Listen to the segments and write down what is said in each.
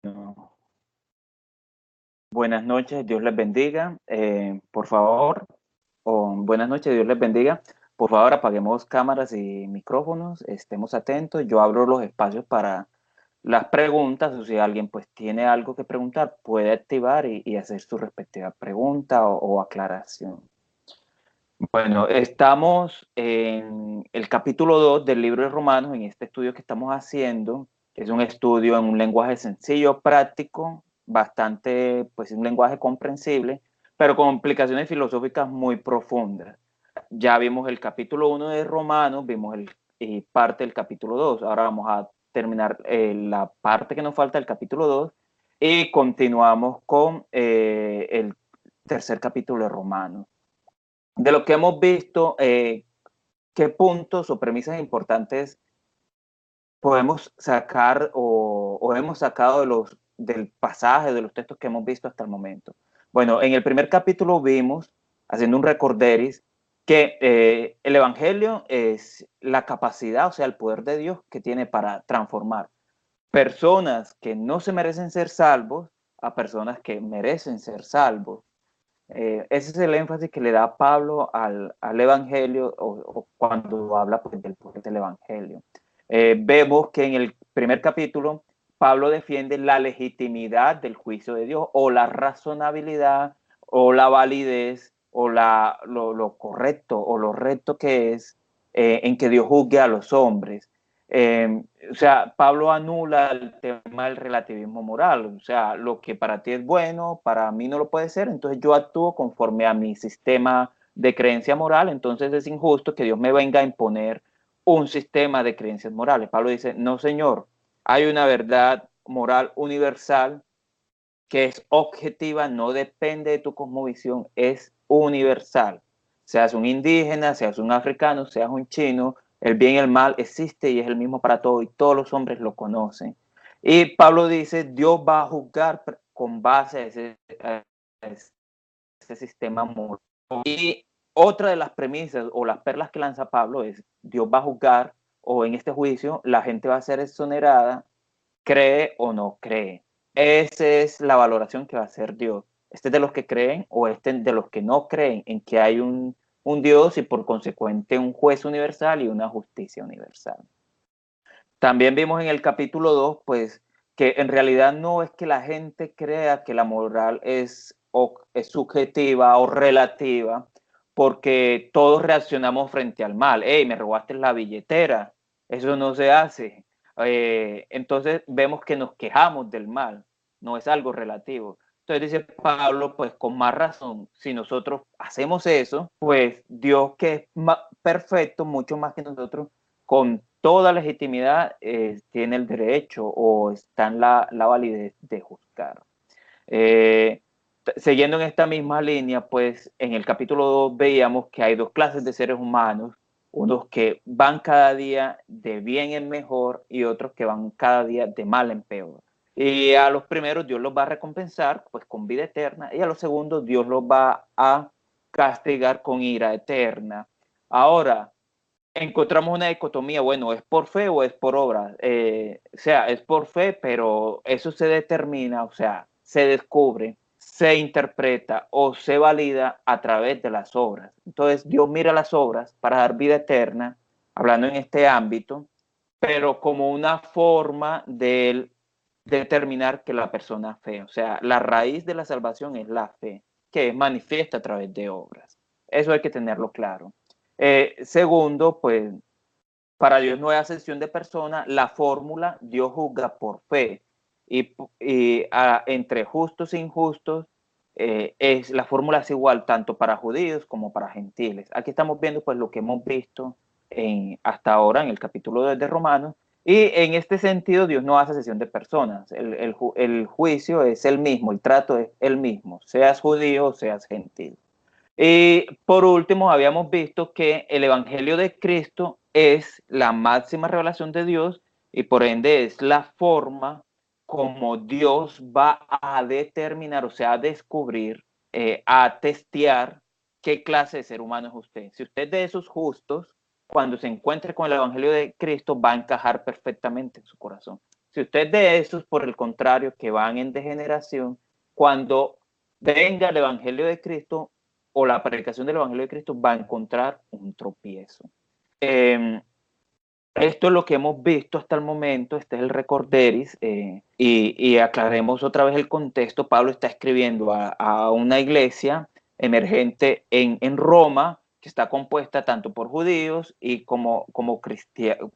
No. Buenas noches, Dios les bendiga. Por favor, buenas noches, Dios les bendiga. Por favor, apaguemos cámaras y micrófonos, estemos atentos. Yo abro los espacios para las preguntas, o si alguien pues tiene algo que preguntar, puede activar y hacer su respectiva pregunta o aclaración. Bueno, estamos en el capítulo 2 del libro de Romanos, en este estudio que estamos haciendo. Es un estudio en un lenguaje sencillo, práctico, bastante, pues un lenguaje comprensible, pero con implicaciones filosóficas muy profundas. Ya vimos el capítulo 1 de Romanos, vimos parte del capítulo 2. Ahora vamos a terminar la parte que nos falta del capítulo 2 y continuamos con el tercer capítulo de Romanos. De lo que hemos visto, ¿qué puntos o premisas importantes podemos sacar o hemos sacado del pasaje, de los textos que hemos visto hasta el momento? Bueno, en el primer capítulo vimos, haciendo un recorderis, que el Evangelio es la capacidad, o sea, el poder de Dios que tiene para transformar personas que no se merecen ser salvos a personas que merecen ser salvos. Ese es el énfasis que le da Pablo al Evangelio o cuando habla pues, del poder del Evangelio. Vemos que en el primer capítulo Pablo defiende la legitimidad del juicio de Dios o la razonabilidad o la validez o lo correcto o lo recto que es en que Dios juzgue a los hombres. O sea, Pablo anula el tema del relativismo moral, o sea, lo que para ti es bueno, para mí no lo puede ser, entonces yo actúo conforme a mi sistema de creencia moral, entonces es injusto que Dios me venga a imponer un sistema de creencias morales. Pablo dice, no señor, hay una verdad moral universal que es objetiva, no depende de tu cosmovisión, es universal. Seas un indígena, seas un africano, seas un chino, el bien y el mal existe y es el mismo para todos y todos los hombres lo conocen. Y Pablo dice, Dios va a juzgar con base a ese sistema moral. Y otra de las premisas o las perlas que lanza Pablo es, Dios va a juzgar o en este juicio la gente va a ser exonerada, cree o no cree. Esa es la valoración que va a hacer Dios. Este es de los que creen o este de los que no creen en que hay un Dios y por consecuente un juez universal y una justicia universal. También vimos en el capítulo 2, pues, que en realidad no es que la gente crea que la moral es subjetiva o relativa, porque todos reaccionamos frente al mal. Hey, me robaste la billetera, eso no se hace. Entonces vemos que nos quejamos del mal, no es algo relativo. Entonces dice Pablo, pues con más razón, si nosotros hacemos eso, pues Dios que es perfecto, mucho más que nosotros, con toda legitimidad tiene el derecho o está en la validez de juzgar. Siguiendo en esta misma línea, pues en el capítulo 2 veíamos que hay dos clases de seres humanos, unos que van cada día de bien en mejor y otros que van cada día de mal en peor. Y a los primeros Dios los va a recompensar pues con vida eterna y a los segundos Dios los va a castigar con ira eterna. Ahora, encontramos una dicotomía, bueno, ¿es por fe o es por obra? O sea, es por fe, pero eso se determina, o sea, se descubre, se interpreta o se valida a través de las obras. Entonces, Dios mira las obras para dar vida eterna, hablando en este ámbito, pero como una forma de determinar que la persona fe. O sea, la raíz de la salvación es la fe, que es manifiesta a través de obras. Eso hay que tenerlo claro. Segundo, pues para Dios no hay acepción de persona, la fórmula Dios juzga por fe y entre justos e injustos la fórmula es igual tanto para judíos como para gentiles. Aquí estamos viendo pues lo que hemos visto hasta ahora en el capítulo 2 de Romanos y en este sentido Dios no hace acepción de personas, el juicio es el mismo, el trato es el mismo, seas judío o seas gentil. Y por último, habíamos visto que el Evangelio de Cristo es la máxima revelación de Dios y por ende es la forma como Dios va a determinar, o sea, a descubrir, a testear qué clase de ser humano es usted. Si usted es de esos justos, cuando se encuentre con el Evangelio de Cristo va a encajar perfectamente en su corazón. Si usted de esos, por el contrario, que van en degeneración, cuando venga el Evangelio de Cristo o la predicación del Evangelio de Cristo, va a encontrar un tropiezo. Esto es lo que hemos visto hasta el momento, este es el recorderis, y aclaremos otra vez el contexto. Pablo está escribiendo a una iglesia emergente en Roma, que está compuesta tanto por judíos y como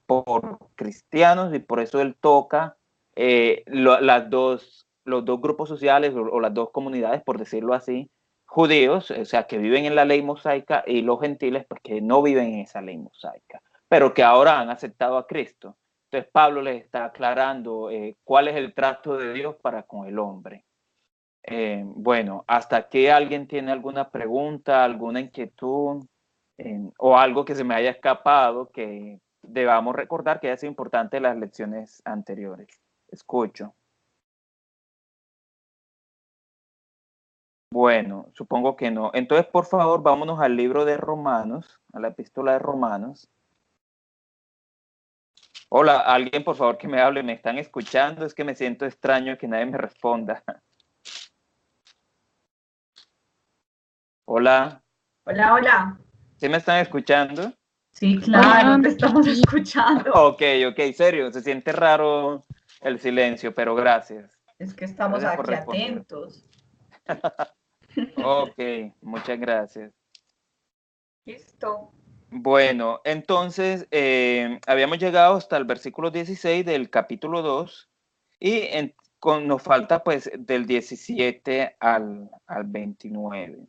por cristianos, y por eso él toca los dos grupos sociales o las dos comunidades, por decirlo así, judíos, o sea, que viven en la ley mosaica, y los gentiles, pues que no viven en esa ley mosaica, pero que ahora han aceptado a Cristo. Entonces Pablo les está aclarando cuál es el trato de Dios para con el hombre. Bueno, hasta aquí alguien tiene alguna pregunta, alguna inquietud o algo que se me haya escapado que debamos recordar que haya sido importante en las lecciones anteriores. Escucho. Bueno, supongo que no. Entonces, por favor, vámonos al libro de Romanos, a la epístola de Romanos. Hola, alguien por favor que me hable, ¿me están escuchando? Es que me siento extraño que nadie me responda. Hola, Hola, hola. ¿sí me están escuchando? Sí, claro, te estamos escuchando. Ok, serio, se siente raro el silencio, pero gracias. Es que estamos Gracias por aquí responder. atentos. Ok, muchas gracias. Listo. Bueno, entonces habíamos llegado hasta el versículo 16 del capítulo 2 y nos falta pues del 17 al 29.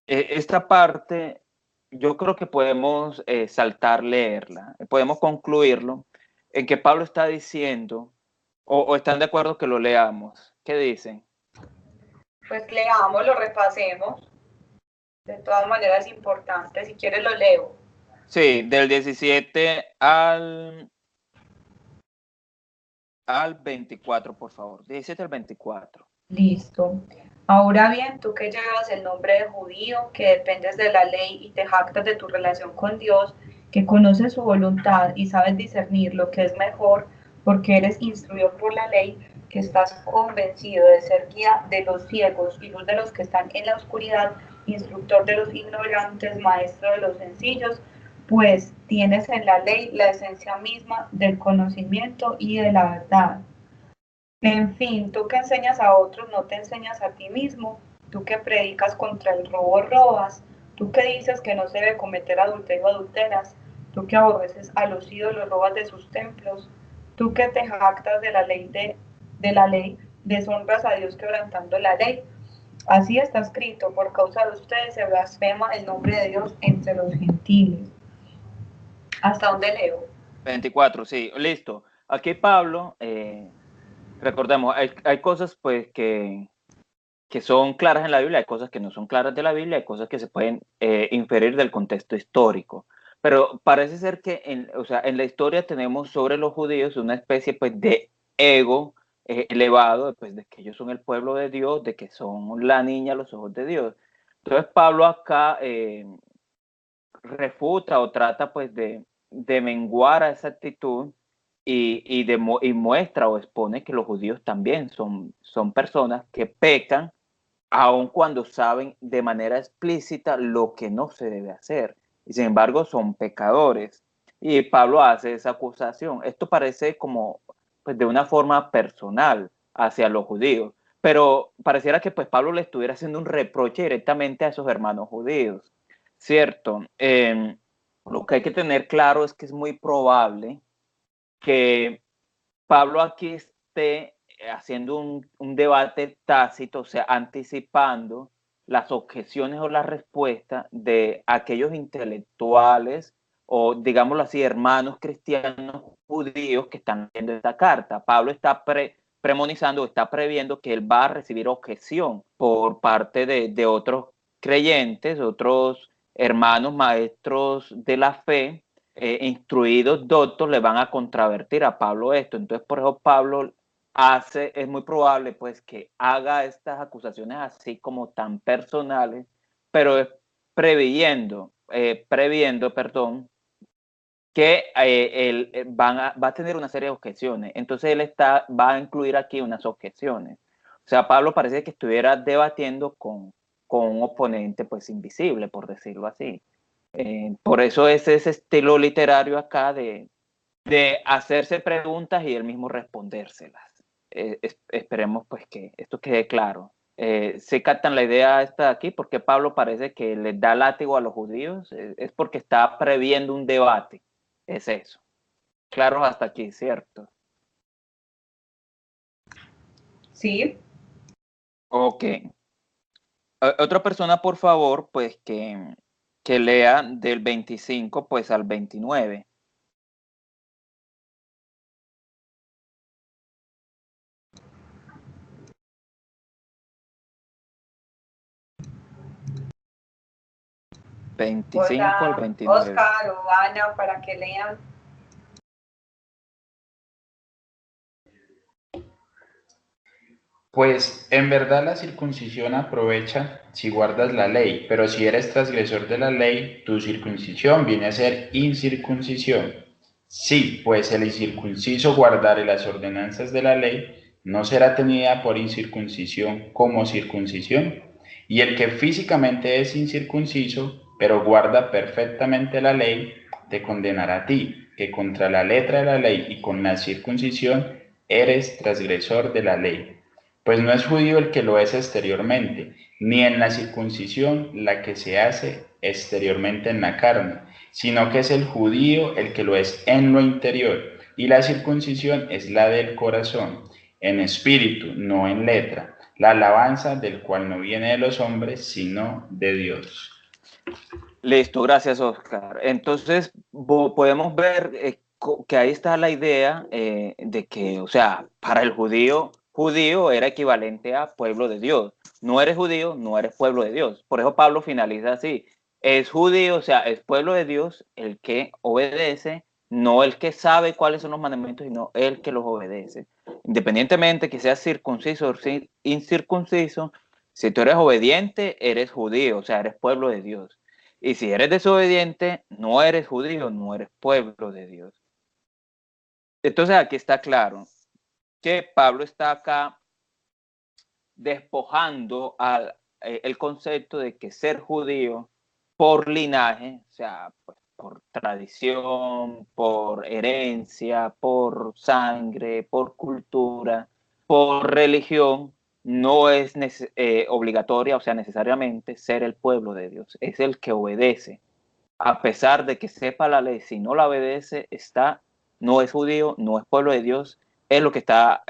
Esta parte yo creo que podemos saltar leerla, podemos concluirlo en que Pablo está diciendo, o están de acuerdo que lo leamos. ¿Qué dicen? Pues leamos, lo repasemos. De todas maneras, es importante. Si quieres, lo leo. Sí, del 17 al 24, por favor. 17 al 24. Listo. Ahora bien, tú que llevas el nombre de judío, que dependes de la ley y te jactas de tu relación con Dios, que conoces su voluntad y sabes discernir lo que es mejor, porque eres instruido por la ley, que estás convencido de ser guía de los ciegos y luz de los que están en la oscuridad, instructor de los ignorantes, maestro de los sencillos, pues tienes en la ley la esencia misma del conocimiento y de la verdad. En fin, tú que enseñas a otros, no te enseñas a ti mismo. Tú que predicas contra el robo, robas. Tú que dices que no se debe cometer adulterio, adulteras. Tú que aborreces a los ídolos, robas de sus templos. Tú que te jactas de la ley, deshonras a Dios quebrantando la ley. Así está escrito, por causa de ustedes se blasfema el nombre de Dios entre los gentiles. ¿Hasta dónde leo? 24, sí, listo. Aquí Pablo, recordemos, hay cosas pues que son claras en la Biblia, hay cosas que no son claras de la Biblia, hay cosas que se pueden inferir del contexto histórico. Pero parece ser que o sea, en la historia tenemos sobre los judíos una especie pues de ego elevado, pues, de que ellos son el pueblo de Dios, de que son la niña a los ojos de Dios. Entonces Pablo acá refuta o trata pues de menguar a esa actitud y muestra o expone que los judíos también son personas que pecan aun cuando saben de manera explícita lo que no se debe hacer. Y sin embargo son pecadores. Y Pablo hace esa acusación. Esto parece como pues, de una forma personal hacia los judíos. Pero pareciera que pues Pablo le estuviera haciendo un reproche directamente a esos hermanos judíos. ¿Cierto? Lo que hay que tener claro es que es muy probable que Pablo aquí esté haciendo un debate tácito, o sea, anticipando las objeciones o las respuestas de aquellos intelectuales o, digámoslo así, hermanos cristianos judíos que están viendo esta carta. Pablo está premonizando, está previendo que él va a recibir objeción por parte de otros creyentes, otros hermanos maestros de la fe, instruidos doctos le van a contravertir a Pablo esto. Entonces, por eso Pablo es muy probable pues que haga estas acusaciones así como tan personales, pero es previendo, perdón, que va a tener una serie de objeciones. Entonces él va a incluir aquí unas objeciones. O sea, Pablo parece que estuviera debatiendo con un oponente pues invisible, por decirlo así. Por eso es ese estilo literario acá de hacerse preguntas y él mismo respondérselas. Esperemos pues que esto quede claro. ¿Se captan la idea esta de aquí? Porque Pablo parece que les da látigo a los judíos, es porque está previendo un debate. Es eso. Claro hasta aquí, ¿cierto? Sí, Ok. Otra persona, por favor, pues que lea del 25 pues al 29. 25 al hola 29. Oscar o Ana para que lean. Pues en verdad la circuncisión aprovecha si guardas la ley, pero si eres transgresor de la ley, tu circuncisión viene a ser incircuncisión. Sí, pues el incircunciso guardare las ordenanzas de la ley, no será tenida por incircuncisión como circuncisión. Y el que físicamente es incircunciso, pero guarda perfectamente la ley, te condenará a ti, que contra la letra de la ley y con la circuncisión eres transgresor de la ley. Pues no es judío el que lo es exteriormente, ni en la circuncisión la que se hace exteriormente en la carne, sino que es el judío el que lo es en lo interior, y la circuncisión es la del corazón, en espíritu, no en letra, la alabanza del cual no viene de los hombres, sino de Dios. Listo, gracias Oscar. Entonces podemos ver que ahí está la idea de que, o sea, para el judío era equivalente a pueblo de Dios. No eres judío, no eres pueblo de Dios. Por eso Pablo finaliza así. Es judío, o sea, es pueblo de Dios el que obedece, no el que sabe cuáles son los mandamientos, sino el que los obedece. Independientemente que seas circunciso o incircunciso, si tú eres obediente, eres judío, o sea, eres pueblo de Dios. Y si eres desobediente, no eres judío, no eres pueblo de Dios. Entonces aquí está claro que Pablo está acá despojando el concepto de que ser judío por linaje, o sea, pues, por tradición, por herencia, por sangre, por cultura, por religión, no es obligatoria, o sea, necesariamente ser el pueblo de Dios, es el que obedece a pesar de que sepa la ley, si no la obedece, no es judío, no es pueblo de Dios, es lo que está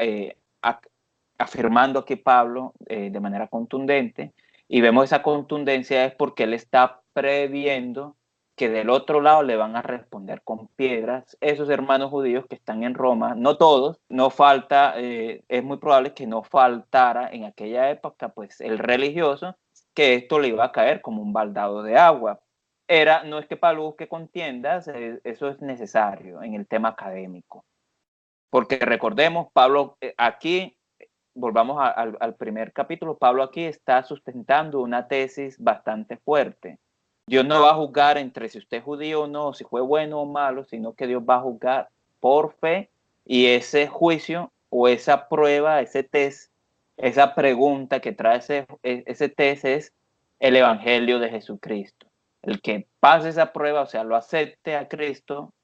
afirmando aquí Pablo de manera contundente. Y vemos esa contundencia es porque él está previendo que del otro lado le van a responder con piedras esos hermanos judíos que están en Roma, no todos, no falta, es muy probable que no faltara en aquella época pues el religioso, que esto le iba a caer como un baldado de agua. No es que Pablo busque contiendas, eso es necesario en el tema académico. Porque recordemos, Pablo aquí, volvamos al primer capítulo, Pablo aquí está sustentando una tesis bastante fuerte. Dios no va a juzgar entre si usted es judío o no, si fue bueno o malo, sino que Dios va a juzgar por fe y ese juicio o esa prueba, ese test, esa pregunta que trae ese test es el Evangelio de Jesucristo. El que pase esa prueba, o sea, lo acepte a Cristo,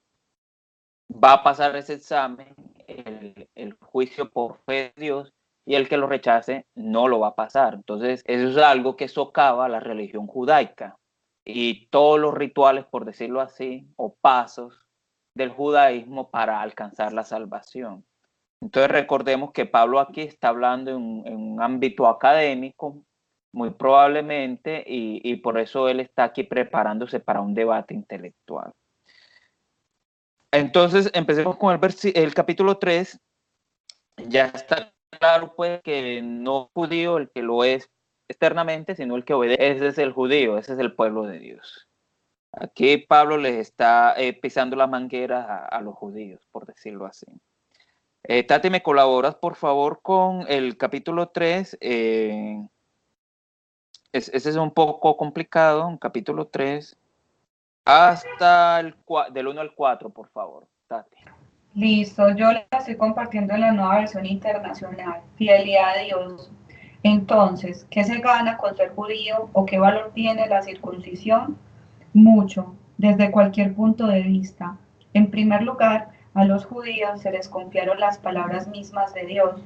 va a pasar ese examen, el juicio por fe de Dios, y el que lo rechace no lo va a pasar. Entonces, eso es algo que socava la religión judaica y todos los rituales, por decirlo así, o pasos del judaísmo para alcanzar la salvación. Entonces, recordemos que Pablo aquí está hablando en un ámbito académico, muy probablemente, y por eso él está aquí preparándose para un debate intelectual. Entonces, empecemos con el capítulo 3. Ya está claro, pues, que no es judío el que lo es externamente, sino el que obedece. Ese es el judío, ese es el pueblo de Dios. Aquí Pablo les está pisando las mangueras a los judíos, por decirlo así. Tati, ¿me colaboras, por favor, con el capítulo 3? Ese es un poco complicado, un capítulo 3. hasta del 1 al 4, por favor, Tati. Listo, yo la estoy compartiendo en la nueva versión internacional. Fidelidad a Dios. Entonces, ¿qué se gana con ser judío o qué valor tiene la circuncisión? Mucho, desde cualquier punto de vista. En primer lugar, a los judíos se les confiaron las palabras mismas de Dios.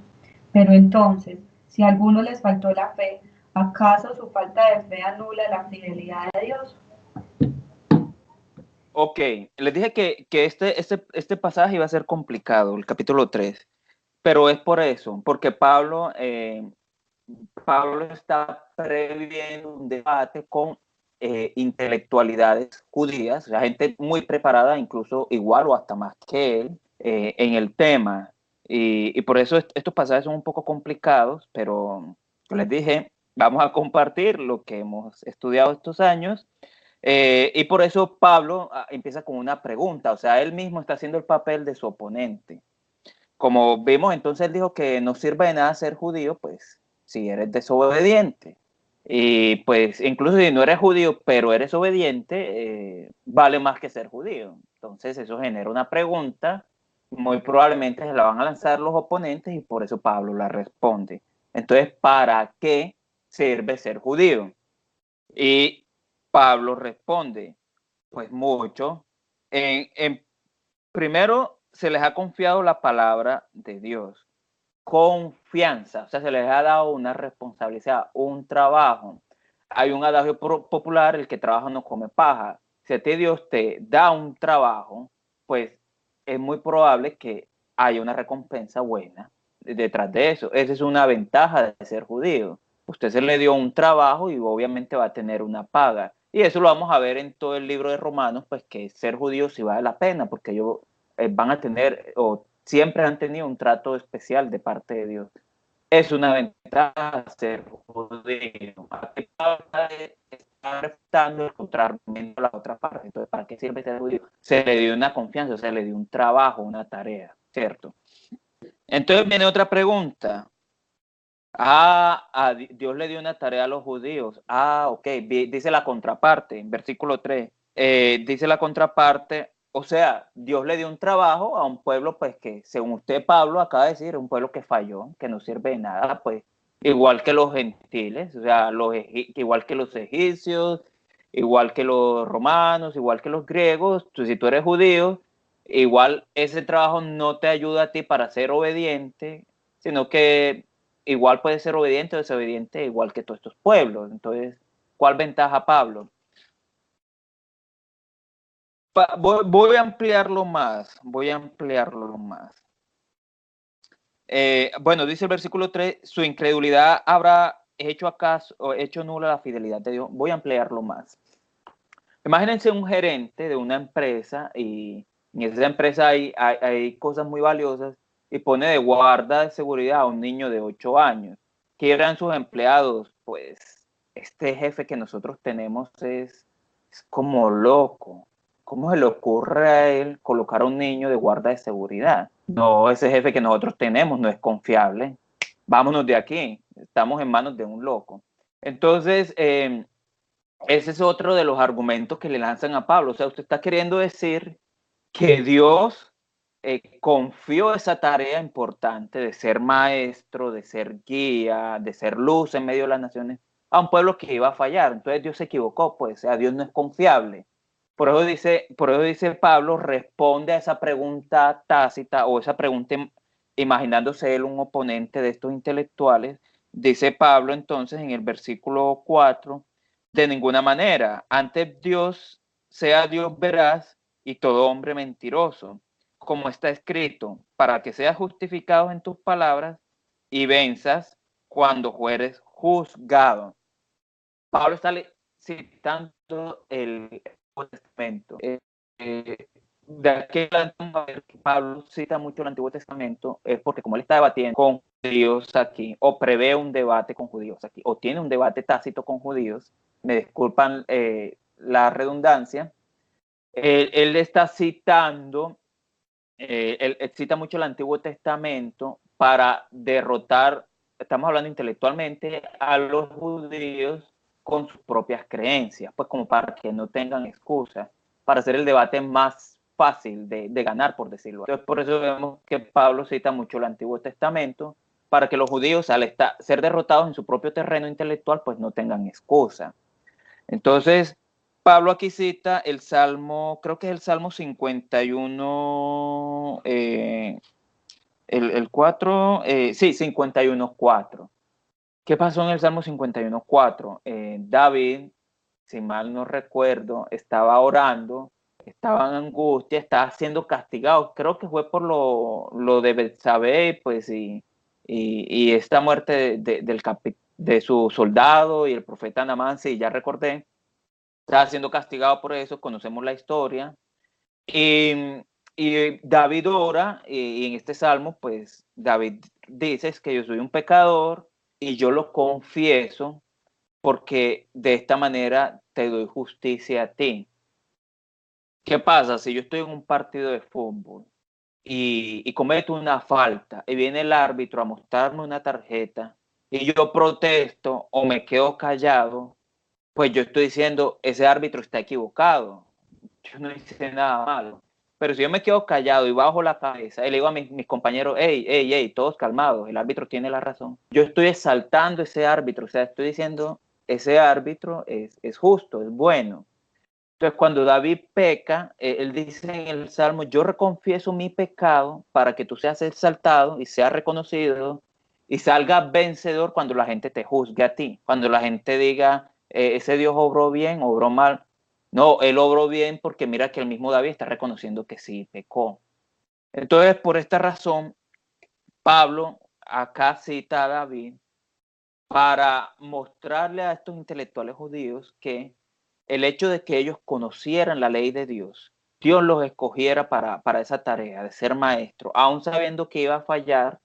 Pero entonces, si a alguno les faltó la fe, ¿acaso su falta de fe anula la fidelidad de Dios? Ok, les dije que este pasaje iba a ser complicado, el capítulo 3, pero es por eso, porque Pablo está previendo un debate con intelectualidades judías, o sea, gente muy preparada, incluso igual o hasta más que él, en el tema. Y por eso estos pasajes son un poco complicados, pero les dije, vamos a compartir lo que hemos estudiado estos años. Y por eso Pablo empieza con una pregunta, o sea, él mismo está haciendo el papel de su oponente. Como vimos, entonces él dijo que no sirve de nada ser judío, pues si eres desobediente. Y pues incluso si no eres judío, pero eres obediente, vale más que ser judío. Entonces eso genera una pregunta, muy probablemente se la van a lanzar los oponentes y por eso Pablo la responde. Entonces, ¿para qué sirve ser judío? Y Pablo responde, pues mucho. Primero, se les ha confiado la palabra de Dios. Confianza, o sea, se les ha dado una responsabilidad, un trabajo. Hay un adagio popular, el que trabaja no come paja. Si a ti Dios te da un trabajo, pues es muy probable que haya una recompensa buena detrás de eso. Esa es una ventaja de ser judío. Usted se le dio un trabajo y obviamente va a tener una paga. Y eso lo vamos a ver en todo el libro de Romanos, pues que ser judío sí vale la pena, porque ellos van a tener o siempre han tenido un trato especial de parte de Dios. Es una ventaja ser judío. Aquí está refutando el contraargumento a la otra parte. Entonces, ¿para qué sirve ser judío? Se le dio una confianza, se le dio un trabajo, una tarea, ¿cierto? Entonces viene otra pregunta. Dios le dio una tarea a los judíos. Ok, dice la contraparte, en versículo 3. Dice la contraparte, o sea, Dios le dio un trabajo a un pueblo, pues que, según usted, Pablo, acaba de decir, un pueblo que falló, que no sirve de nada, pues, igual que los gentiles, o sea, igual que los egipcios, igual que los romanos, igual que los griegos. Si tú eres judío, igual ese trabajo no te ayuda a ti para ser obediente, sino que igual puede ser obediente o desobediente igual que todos estos pueblos. Entonces, ¿cuál ventaja Pablo? Voy a ampliarlo más, bueno, dice el versículo 3, su incredulidad habrá hecho acaso o hecho nula la fidelidad de Dios. Voy a ampliarlo más. Imagínense un gerente de una empresa y en esa empresa hay cosas muy valiosas y pone de guarda de seguridad a un niño de 8 años. ¿Qué eran sus empleados? Pues este jefe que nosotros tenemos es como loco. ¿Cómo se le ocurre a él colocar a un niño de guarda de seguridad? No, ese jefe que nosotros tenemos no es confiable. Vámonos de aquí. Estamos en manos de un loco. Entonces, ese es otro de los argumentos que le lanzan a Pablo. O sea, usted está queriendo decir que Dios confió esa tarea importante de ser maestro, de ser guía, de ser luz en medio de las naciones a un pueblo que iba a fallar. Entonces Dios se equivocó, pues, o sea, Dios no es confiable. Por eso dice Pablo, responde a esa pregunta tácita o esa pregunta imaginándose él un oponente de estos intelectuales. Dice Pablo entonces en el versículo 4, de ninguna manera, antes Dios sea Dios veraz y todo hombre mentiroso, como está escrito, para que seas justificado en tus palabras y venzas cuando fueres juzgado. Pablo está citando el Nuevo Testamento. De aquí vamos a ver que Pablo cita mucho el Antiguo Testamento, es porque como él está debatiendo con judíos aquí, o prevé un debate con judíos aquí, o tiene un debate tácito con judíos, me disculpan la redundancia, él está citando, él cita mucho el Antiguo Testamento para derrotar, estamos hablando intelectualmente, a los judíos con sus propias creencias, pues como para que no tengan excusa. para hacer el debate más fácil de ganar, por decirlo. Entonces, por eso vemos que Pablo cita mucho el Antiguo Testamento, para que los judíos, al ser derrotados en su propio terreno intelectual, pues no tengan excusa. Entonces, Pablo aquí cita el Salmo, creo que es el Salmo 51, el 4, sí, 51:4. ¿Qué pasó en el Salmo 51:4? David, si mal no recuerdo, estaba orando, estaba en angustia, estaba siendo castigado. Creo que fue por lo de Betsabé, pues, y esta muerte de su soldado y el profeta Naamán, sí, ya recordé. Estaba siendo castigado por eso, conocemos la historia. Y David ora, y en este salmo, pues David dice que yo soy un pecador y yo lo confieso porque de esta manera te doy justicia a ti. ¿Qué pasa si yo estoy en un partido de fútbol y cometo una falta y viene el árbitro a mostrarme una tarjeta y yo protesto o me quedo callado? Pues yo estoy diciendo, ese árbitro está equivocado, yo no hice nada malo. Pero si yo me quedo callado y bajo la cabeza y le digo a mis compañeros, hey, todos calmados, el árbitro tiene la razón, yo estoy exaltando ese árbitro, o sea, estoy diciendo, ese árbitro es justo, es bueno. Entonces, cuando David peca, él dice en el Salmo, yo reconfieso mi pecado para que tú seas exaltado y seas reconocido y salgas vencedor cuando la gente te juzgue a ti, cuando la gente diga, ese Dios obró bien, obró mal. No, él obró bien porque mira que el mismo David está reconociendo que sí pecó. Entonces, por esta razón, Pablo acá cita a David para mostrarle a estos intelectuales judíos que el hecho de que ellos conocieran la ley de Dios, Dios los escogiera para esa tarea de ser maestro, aún sabiendo que iba a fallar.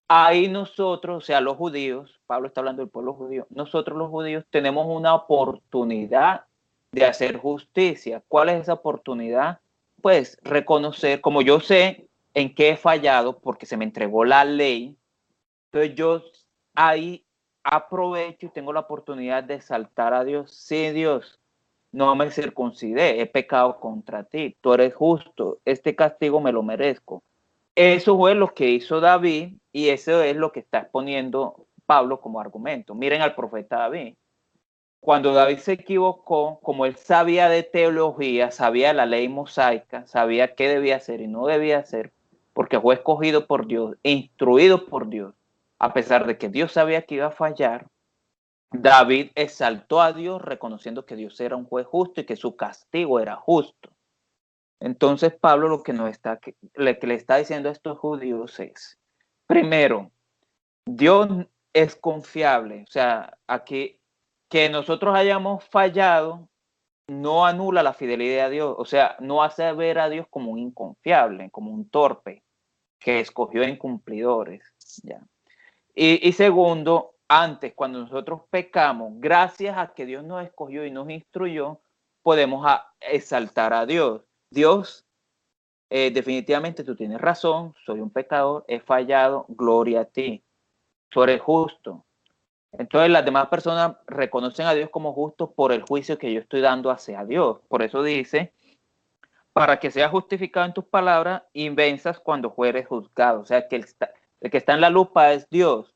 Ahí nosotros, o sea, los judíos, Pablo está hablando del pueblo judío, nosotros los judíos tenemos una oportunidad de hacer justicia. ¿Cuál es esa oportunidad? Pues reconocer, como yo sé en qué he fallado porque se me entregó la ley, entonces yo ahí aprovecho y tengo la oportunidad de exaltar a Dios. Sí, Dios, no me circuncidé, he pecado contra ti, tú eres justo, este castigo me lo merezco. Eso fue lo que hizo David y eso es lo que está exponiendo Pablo como argumento. Miren al profeta David. Cuando David se equivocó, como él sabía de teología, sabía la ley mosaica, sabía qué debía hacer y no debía hacer, porque fue escogido por Dios, instruido por Dios, a pesar de que Dios sabía que iba a fallar, David exaltó a Dios reconociendo que Dios era un juez justo y que su castigo era justo. Entonces Pablo lo que que le está diciendo a estos judíos es, primero, Dios es confiable, o sea, aquí que nosotros hayamos fallado no anula la fidelidad a Dios, o sea, no hace ver a Dios como un inconfiable, como un torpe que escogió incumplidores, ¿ya? Y segundo, antes, cuando nosotros pecamos, gracias a que Dios nos escogió y nos instruyó, podemos exaltar a Dios. Dios, definitivamente tú tienes razón, soy un pecador, he fallado, gloria a ti, tú eres justo. Entonces las demás personas reconocen a Dios como justo por el juicio que yo estoy dando hacia Dios. Por eso dice, para que seas justificado en tus palabras y venzas cuando fueres juzgado. O sea, que el que está en la lupa es Dios.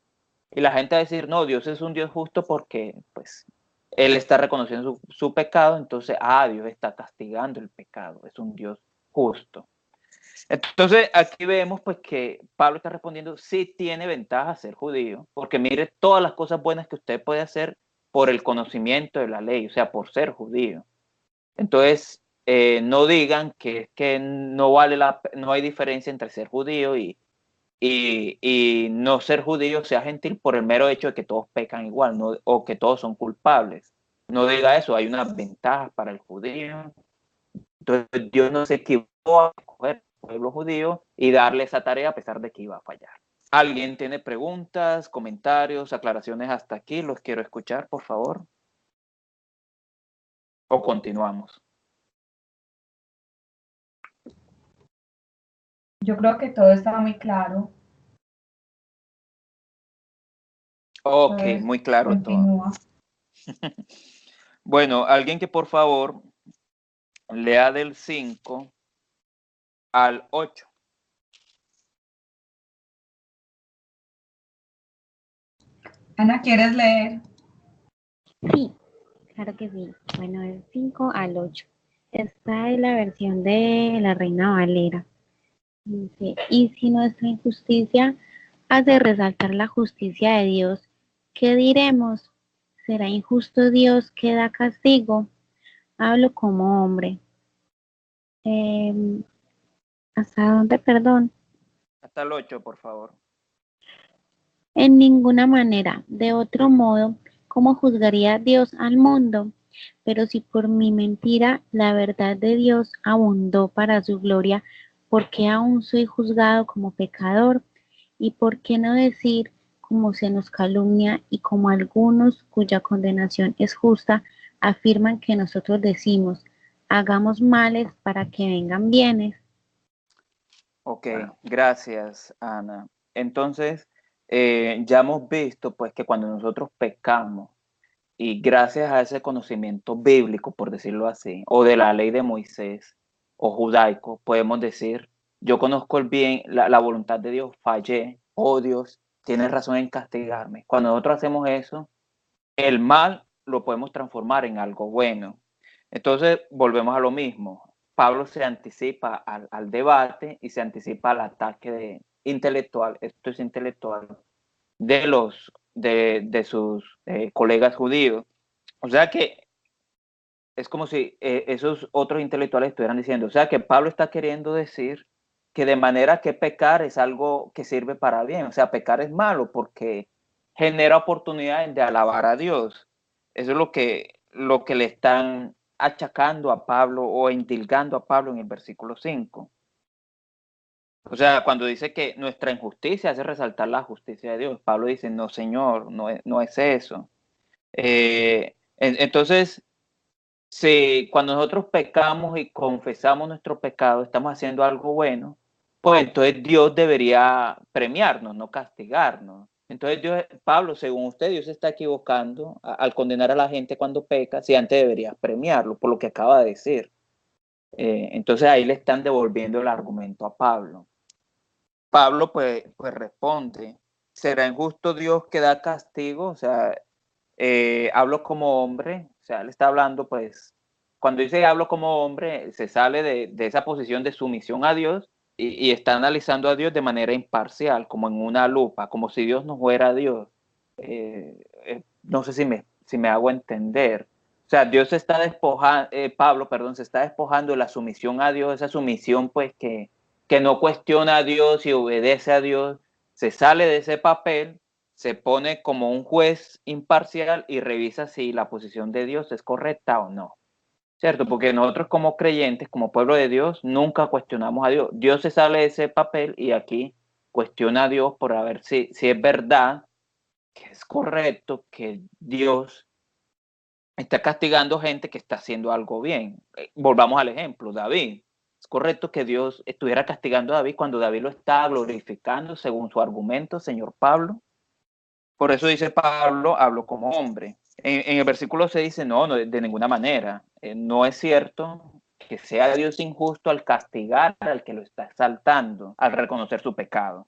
Y la gente va a decir, no, Dios es un Dios justo porque, pues, Él está reconociendo su pecado, entonces, Dios está castigando el pecado, es un Dios justo. Entonces, aquí vemos, pues, que Pablo está respondiendo, sí tiene ventaja ser judío, porque mire todas las cosas buenas que usted puede hacer por el conocimiento de la ley, o sea, por ser judío. Entonces, no digan que no no hay diferencia entre ser judío y no ser judío sea gentil por el mero hecho de que todos pecan igual, ¿no? O que todos son culpables. No diga eso, hay unas ventajas para el judío. Entonces Dios no se equivocó a escoger al pueblo judío y darle esa tarea a pesar de que iba a fallar. ¿Alguien tiene preguntas, comentarios, aclaraciones hasta aquí? Los quiero escuchar, por favor. O continuamos. Yo creo que todo estaba muy claro. Ok, Entonces, muy claro todo. continúa. Bueno, alguien que por favor lea del 5 al 8. Ana, ¿quieres leer? Sí, claro que sí. Bueno, del 5 al 8. Esta es la versión de la Reina Valera. Dice, y si nuestra injusticia hace resaltar la justicia de Dios, ¿qué diremos? ¿Será injusto Dios que da castigo? Hablo como hombre. ¿Hasta dónde, perdón? Hasta el 8, por favor. En ninguna manera. De otro modo, ¿cómo juzgaría Dios al mundo? Pero si por mi mentira la verdad de Dios abundó para su gloria, ¿por qué aún soy juzgado como pecador? ¿Y por qué no decir, como se nos calumnia y como algunos cuya condenación es justa, afirman que nosotros decimos, hagamos males para que vengan bienes? Ok, gracias, Ana. Entonces, ya hemos visto pues que cuando nosotros pecamos y gracias a ese conocimiento bíblico, por decirlo así, o de la ley de Moisés o judaico, podemos decir, yo conozco el bien, la voluntad de Dios, fallé, oh Dios, tienes razón en castigarme. Cuando nosotros hacemos eso, el mal lo podemos transformar en algo bueno. Entonces, volvemos a lo mismo. Pablo se anticipa al debate y se anticipa al ataque intelectual, esto es intelectual, de sus colegas judíos. O sea que es como si esos otros intelectuales estuvieran diciendo, o sea que Pablo está queriendo decir que de manera que pecar es algo que sirve para bien, o sea, pecar es malo porque genera oportunidades de alabar a Dios. Eso es lo que le están achacando a Pablo o indilgando a Pablo en el versículo 5. O sea, cuando dice que nuestra injusticia hace resaltar la justicia de Dios, Pablo dice, no, Señor, no es eso. Entonces, si cuando nosotros pecamos y confesamos nuestro pecado, estamos haciendo algo bueno, pues entonces Dios debería premiarnos, no castigarnos. Entonces Dios, Pablo, según usted, Dios se está equivocando al condenar a la gente cuando peca, si antes debería premiarlo, por lo que acaba de decir. Entonces ahí le están devolviendo el argumento a Pablo. Pablo pues responde, ¿será injusto Dios que da castigo? O sea, hablo como hombre, o sea, él está hablando, pues, cuando dice hablo como hombre, se sale de esa posición de sumisión a Dios y está analizando a Dios de manera imparcial, como en una lupa, como si Dios no fuera Dios. No sé si me hago entender. O sea, Dios se está despojando, Pablo, perdón, se está despojando de la sumisión a Dios, esa sumisión, pues, que no cuestiona a Dios y obedece a Dios, se sale de ese papel, se pone como un juez imparcial y revisa si la posición de Dios es correcta o no. ¿Cierto? Porque nosotros como creyentes, como pueblo de Dios, nunca cuestionamos a Dios. Dios se sale de ese papel y aquí cuestiona a Dios por a ver si es verdad, que es correcto que Dios está castigando gente que está haciendo algo bien. Volvamos al ejemplo, David. ¿Es correcto que Dios estuviera castigando a David cuando David lo está glorificando según su argumento, señor Pablo? Por eso dice Pablo, hablo como hombre. En el versículo se dice, no, de ninguna manera. No es cierto que sea Dios injusto al castigar al que lo está exaltando, al reconocer su pecado.